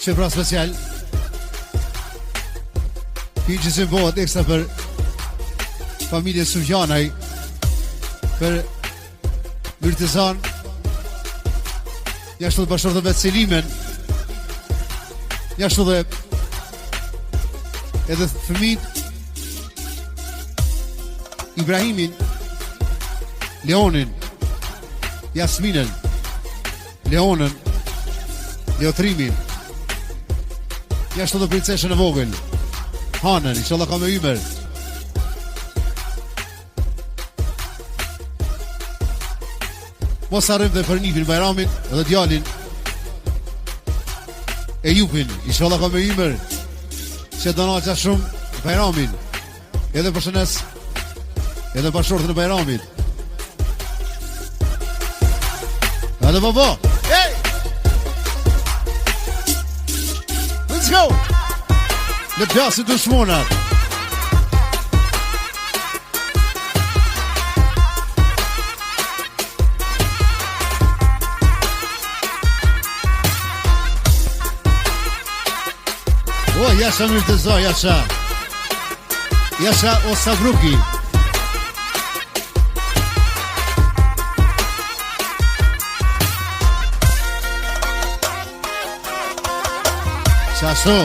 Qepra special. Ky që se bëhet ekstra për familje Sufjanaj, për Myrtezan, jashtë dhe bashkërtëve të Selimen, jashtë dhe edhe fëmijët Ibrahimin, Leonin, Jasminen, Leonën, Leotrimin, jashtë dhe princeshën e vogël, Hanën, inshallah ka me ymer. Mos arrim dhe për nipin Bajramin edhe djalin Ejupin, inshallah ka me ymer, që do na qa shumë Bajramin, edhe për shënes, edhe bashortën e Bajramit. Hadi baba, hey! Let's go! Në pjasin të shmonat. O, jasha Myrteza, jasha. Jasha o Sabruki. Qaso.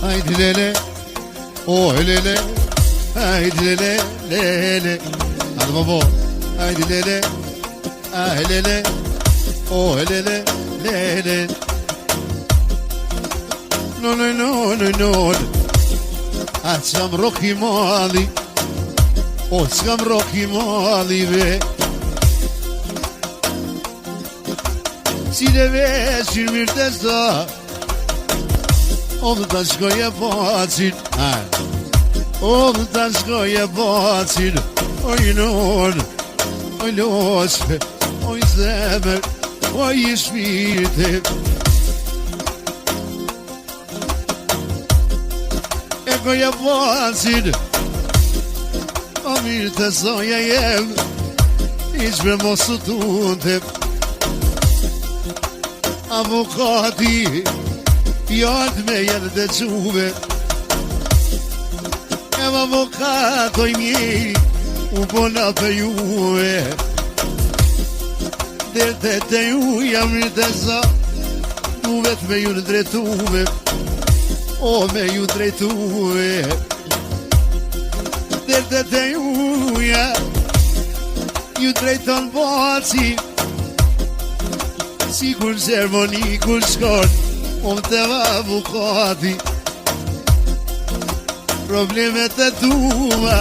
Haydi lele, oh lele, haydi lele, lele. Hadi baba, haydi lele, ah lele, oh lele, lele. No, no, no, no, no. Açam roki mali, oh çam roki mali be. Sile ve Myrteza. Onu da shkoje pacin, onu da shkoje pacin. Oj non, oj lospe, oj zemër, oj i shpirti. E goje pacin, o Myrtezaja jem, iqme mos u tunte. Avokati Jad me jenë dhe quve E avokatoj mjeri U bona për juve Derte të ju jam Myrteza Duvet me ju në drejtuve O me ju drejtuve Derte të ju Ju drejton baci Si kur zermoni kur shkon Om të avukati Problemet e tua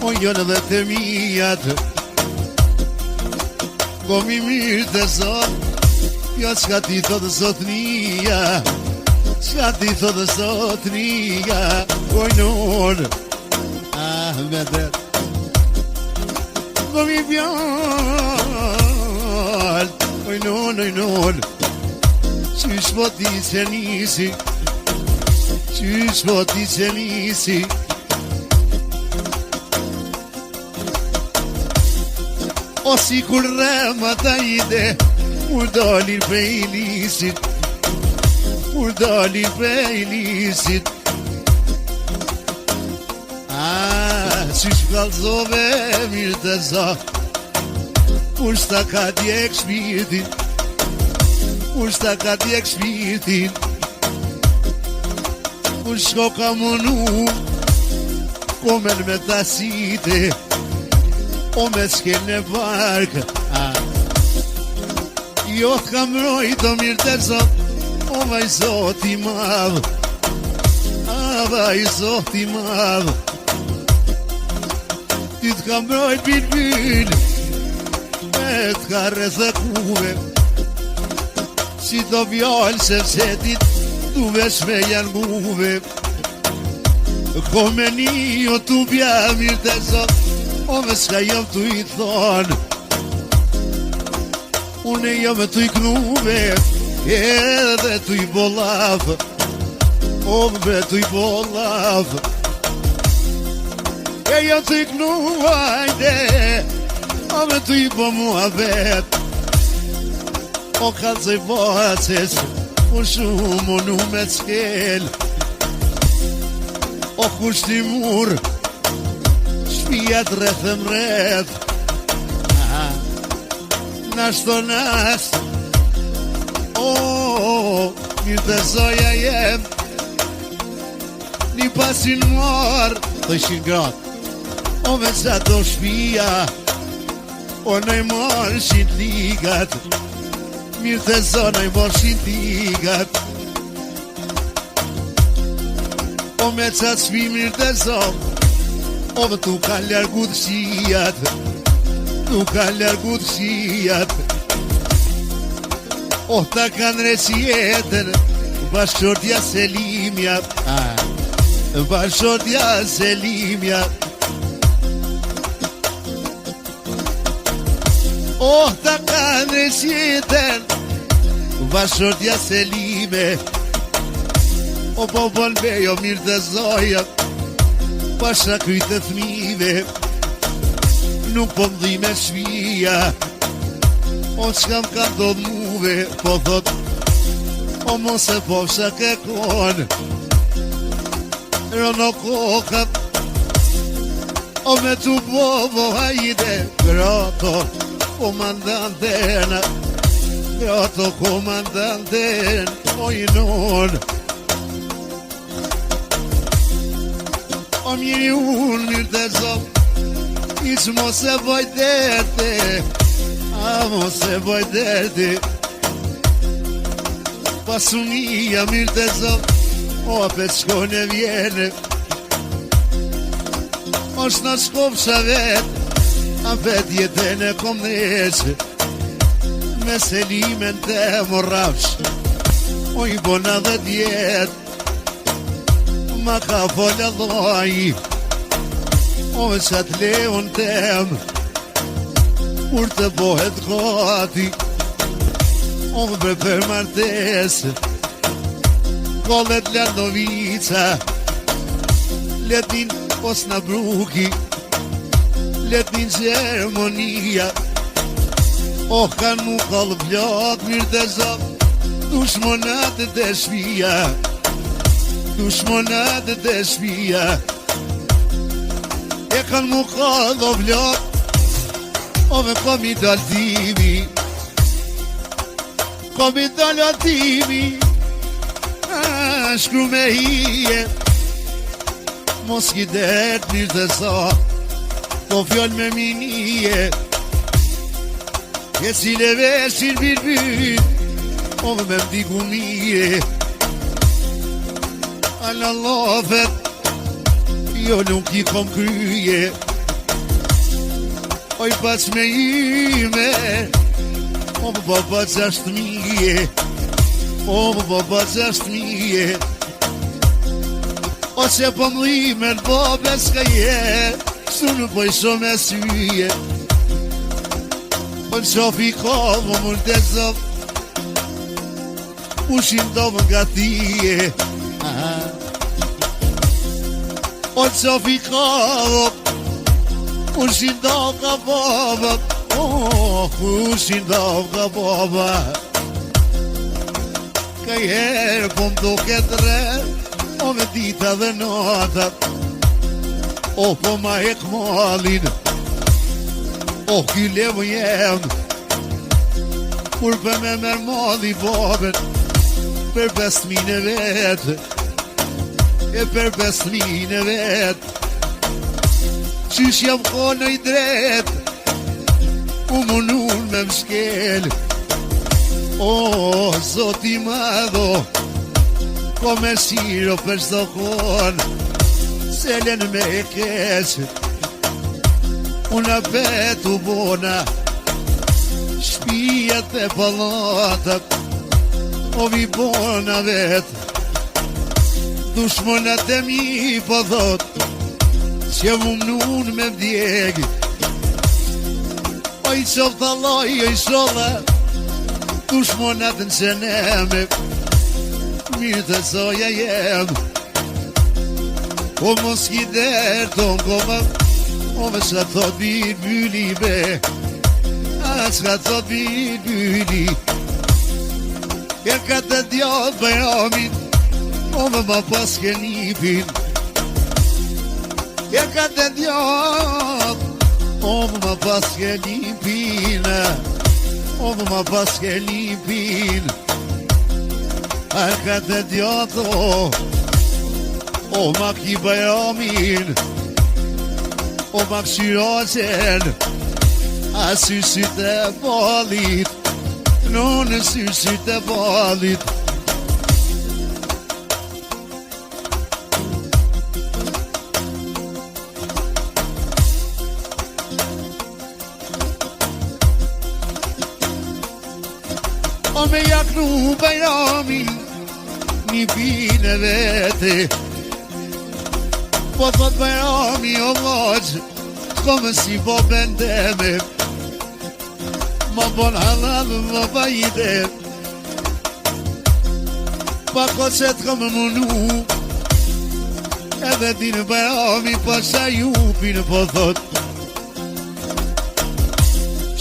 O jone dhe të mijat Gomi Myrteza Jo qka ti thotë zotnia Qka ti thotë zotnia Kojnor Ahmedet kom I fjall oj non qysh po ti që nisi qysh po ti që nisi o si kur rema ta ide kur dalin prej lisit kur dalin prej lisit qysh kalzove mirë të za kur shta ka djek shpirtin kur shta ka djek shpirtin kur shko ka mënu komen me tasite o me s'ken në park jo t'ka mrojt o mirë të zot o vaj zot I madh vaj zot I madh Ti t'ka mbrojt bilbil me t'ka rrethëkuve si do vjallë se vsetit tu vesh me janë muve kome një o tu bja mirë të zot o me s'ka jam tu I thonë une jam tu I knuve edhe tu I bolaf o me tu I bolaf e jam tu I knuajde o me tu I po mua vet o kalzoj vaces o shumë o nu me t'skel o kushti mur shpijat rrethëm rreth nashto nash o mirë të zoja jem një pasin marë të 100 gradë o me qa do shpija o nëj marë 100 ligat mirë të zoja nëj marë 100 ligat o me qa të shpi mirë të zoja o me tu ka ljargu të shijat tu ka ljargu të shijat o ta kanë recjetën bashkëshortja Selimja bashkëshortja Selimja o ta kanë recjetën bashkëshortja Selime o po bon bejo mirë të zoja pasha kryt të fmive nuk po mdhi me shvija o qkam ka ndodh muve po thot o mos e po fsha ke kon rono kokat o me tu bovo hajde grato komandantena grato komandanten o I non o mirë unë mirë të zot iq mos e boj derte mos e boj derte pasunia mirë të zot o apet shkone vjene është në shkopsha vet apet jetën e kom neshe me Selimen të morrafsh o I bona 10 jet ma ka folja dhoj o qatë leon tem kur të bohet gati o bre për martes kollet Landovica letin Osnabruki letin Gjermonia o kanë mu kollë vlok mirë të zot dushmonatët e shpija dushmonatët e shpija e kanë mu kollë o vlok o me kom I daltimi kom I daltimi shkru me hije mos ki det mirë të sa po fjall me minije e si le veshin birbir o me mdiku mije ala lofet jo nuk I kom kryje oj pas me ime o baba 6.000 o baba 6.000 o që po mlimen bobe s'ka je su nuk po I shumë e syje Po në shofi kovë më të zov Ushin do më nga tije Po në shofi kovë Ushin do nga boba Ushin do nga boba Ka herë po më duke të re O me dita dhe notat O po ma hek malin O ki levu jem Kur për me merë mali babet Për 5.000 e vetë E për 5.000 e vetë Qysh jam kone i dret U munun me mshkel O, zoti madho Ko me shiro për shdo kon Selen me e kesh Una betu bona Shpijat e palatat O vi bona vet Dushmonat e mi po thot Që mu mnun me vdjeg O i qof të loj, o i shola Dushmonat në qeneme Mirë të soja jem O mos ki der ton koma O me shka thot bir byli be A shka thot bir byli E ka të djot bëjamin O me ma pas ke nipin E ka të djot O me ma pas ke nipin O me ma pas ke nipin A ka të djot O ma ki bëjamin O ma këshiroqen A sysit e balit Në sysit e balit O me jaknu bajramin Një pine vete Po thot bajrami o logj Ko me si po bendeme Ma bon halal ma bajide Pa ko që t'ka me munu Edhe din bajrami pa qa jupin po thot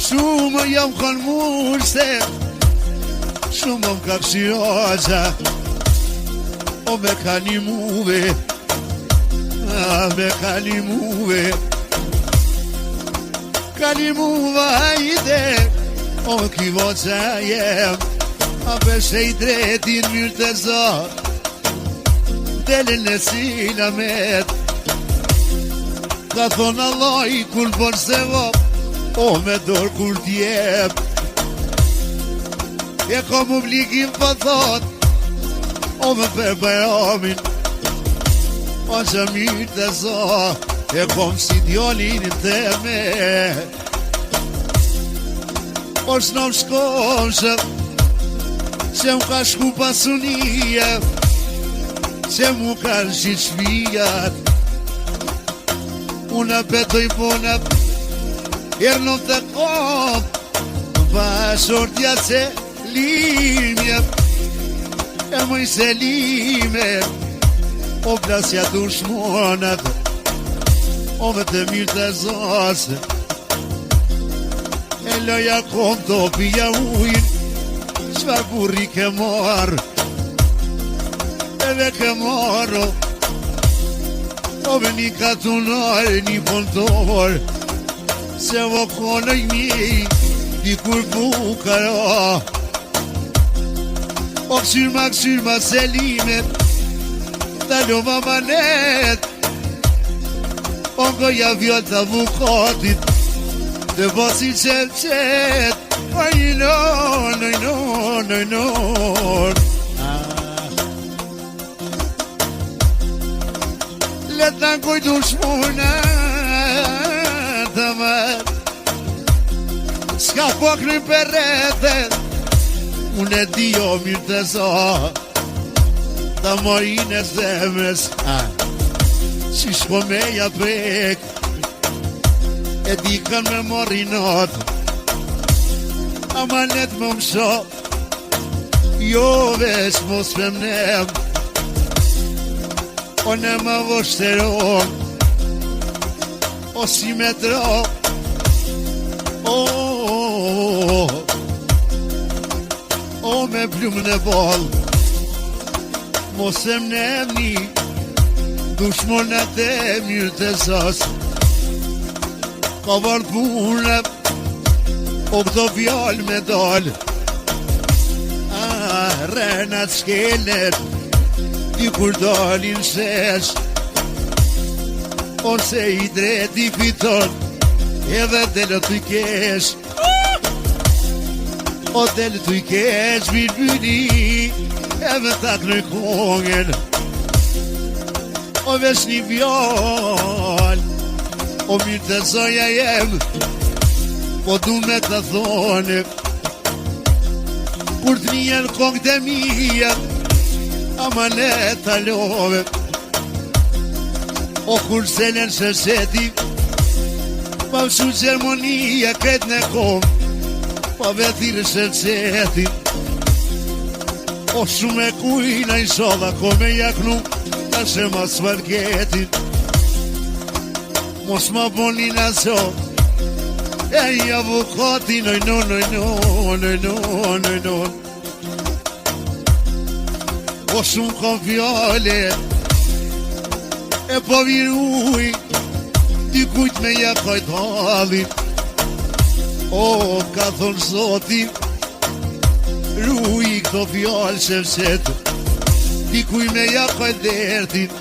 Shumë jam kon murse Shumë më ka këshiroqa O me ka një muve Me kalimuve Kalimuva hajde O ki voqa jem A beshe i dretin mirë të zot Delin e silamet Ka thonë Allah i kur për se vop O me dorë kur t'jep E kom obligim për thot O me për bajramin O që mirë të zot E kom si djolin të me O shnom shkoshë Që më ka shku pasunia Që mu ka rëshit shpijat Una petoj bona Ernon të kop Bashortja që limja E mëj se lime O plasja dushmonat O me të mirë të zosë E loja kom të pija ujnë Qfar burri ke marë Edhe ke marë O me një katunare, një pontor Se vo kone i mjej Di kur bukara O këshirma selimet Talova manet O goja vjot avukatit Dhe basi qep A i non Let në kujtu shmuna Të mër Ska po kry për rrethet Unë e di o mirë të sa Ta mojnë e zemës Si shko meja pek E di kanë me mori not Amanet më msho, jo veç mos femnem, o në më vështeron, o si me tro, o me plumë në bol, mos e mnemni, dushmonat e mirë të sos, ka vërë punë, o këto fjallë me dollë, renat shkelet, ti kur dolin shesh, ose i dreti fiton, edhe delë të i kesh, o delë të i kesh, mirë edhe tak në kongen, o vesh një fjallë, o mirë të zoja jem, po du me të thone, kur të njën kongë të mija, ama ne të love, o kur selen shësheti, pa vëshu gjermonia kretë në kom, pa vethirë shësheti, o shumë e kujna i shodha, ko me jaknu, ta shema sfargetin, mos ma bonin aso, e avukati noj. O shumë kom fjale, e po viruj, ty kujt me jakajt halin, o ka thonë zoti, ruj këto fjale shefshet, ty kuj me jakajt dertin,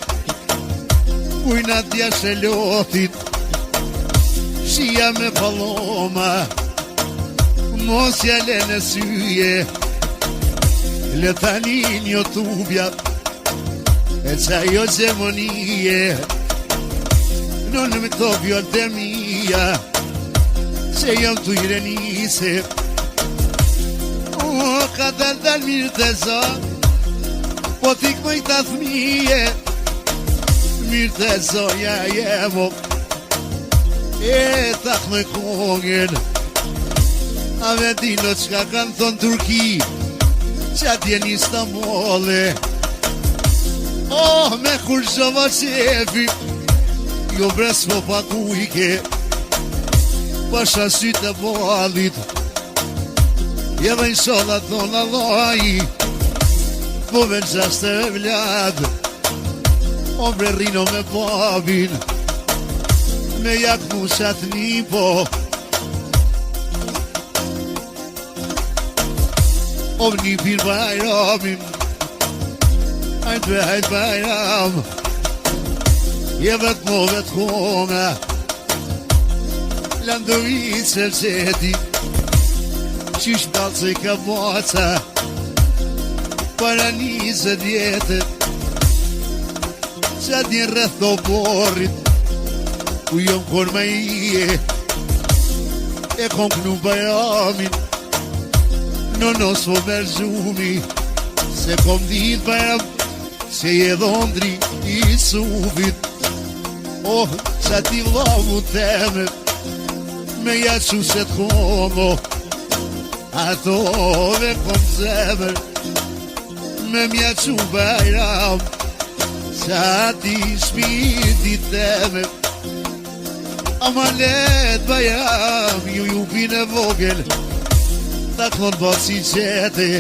kuj na tja shelotin, shia me paloma, mos jale në syje, le tani një tubja, e qa jo gjemonije, non me to vjot e mija, që jam të irenise, o ka dal mirë të zot, po t'i këmëj të thmije, mirë të zoja jemo, e tak me kongen, a vedino qka kanë thonë Turki, që atje një Istanbule, oh me kur shova qefi, jo bres po pakujke, pasha sytë e balit, edhe në shoda thonë Allahi, po ven qaste e vlad, o bre rino me babin, me jak mushat një po, o një pir bajramin, hajt bajram, je vet mo vet konga, Landovic se qeti, qish dalë se ka baca, para 20 vjetë, që atje rreth do borrit, ku jom kur me ije, e kom kënu bajramin, në nëso mërgjumi, se kom dit bajram, se je dhondri i suvit, oh, që ati vlamu teme, me jaqu se t'komo, ato ve kom zemër, me mjaqu bajram, që ati shpiti teme, ama let bajram, ju bine vogel, ta klon bat si qete,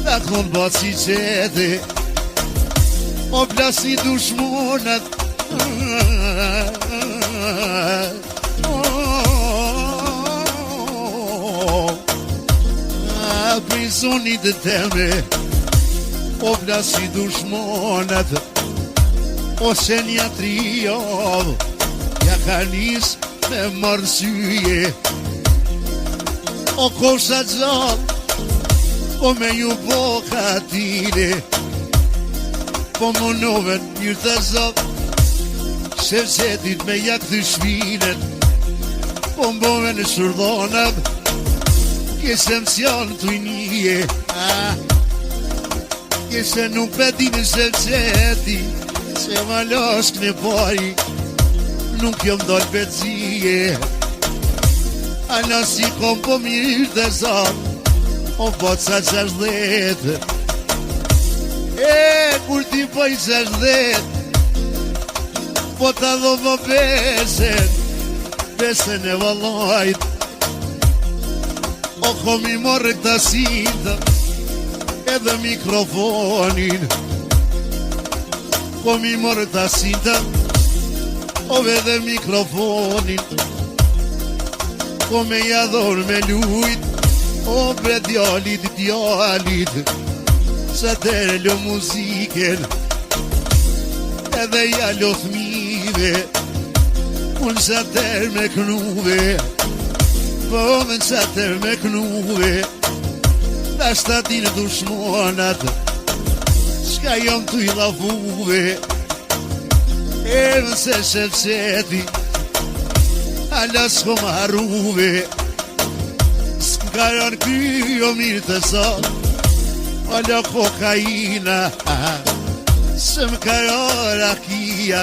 ta klon bat si qete, o plasi dushmonat, prisonit e teme, o plasi dushmonat, o shenja triov, ja ka nis me mërsyje, o kosha gjallë, o me ju boka tine, po monoven njërë të zot, shefqetit me jak të shvinet, po mbove në shurdonab, kese më s'janë të inije, kese nuk peti në shefqeti, se ma loshk në pari, nuk jom dojnë pëtëzije, Ala si kom po mirë dhe zot, o boca 60. Kur ti poj 60, po ta dho më besen e vallajt. O kom i morë këta sinta, edhe mikrofonin. Kom i morë këta sinta, ove edhe mikrofonin. Kom e jadhor me lujt, o bre djalit, sa tere lo muziken, edhe ja lo thmive, unë sa tere me knuve, po men sa tere me knuve, da shtatin dushmonat, shka jom tu i lafuve, edhe se shefqeti, ala s'ko marruve, s'kajon kryo mirë të sot, ala kokaina, se m'kajon rakia,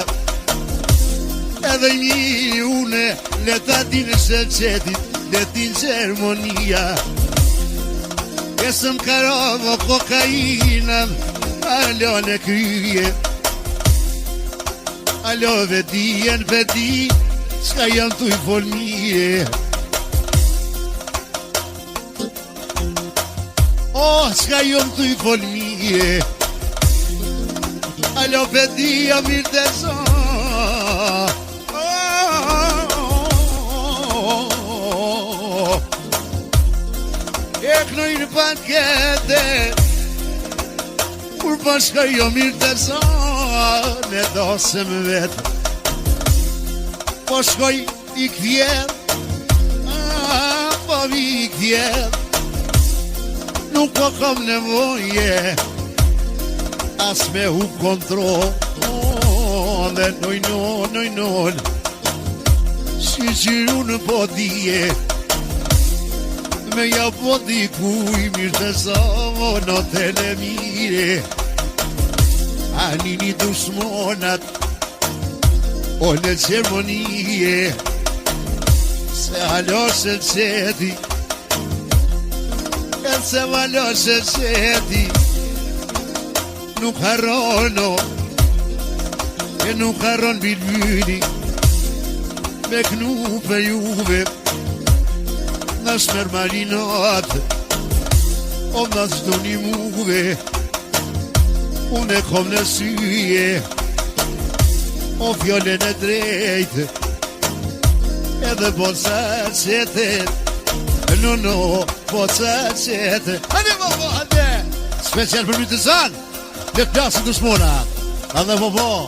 edhe një une, letatin e shëqetit, letin gjermonia, e se m'kajon kokaina, alo në kryje, alo vedien vedi, s'ka jam tu i folmije. Oh, s'ka jam tu i folmije. Alo pedia mirë të son. E knojnë pankete, kur pa s'ka jam mirë të son, e dosem vetë. Po shkoj i këvjer, po vi i këvjer, nuk po kom nevoje, as me hu kontrol, dhe nojnon, si qiru në po dije, me ja po dikuj mirë të samo në telemire, anini dushmonat, o në qermonie, se halo shëqeti, e se halo shëqeti, nuk harrono, e nuk harron bilbyni, me knu për juve, në shmer marinat, o në zdo një muve, unë e kom në syje, o fjole në drejtë, edhe boca qete, no, boca qete. Hane bobo, hane! Special për my të zanë, dhe klasën të shmona, edhe bobo.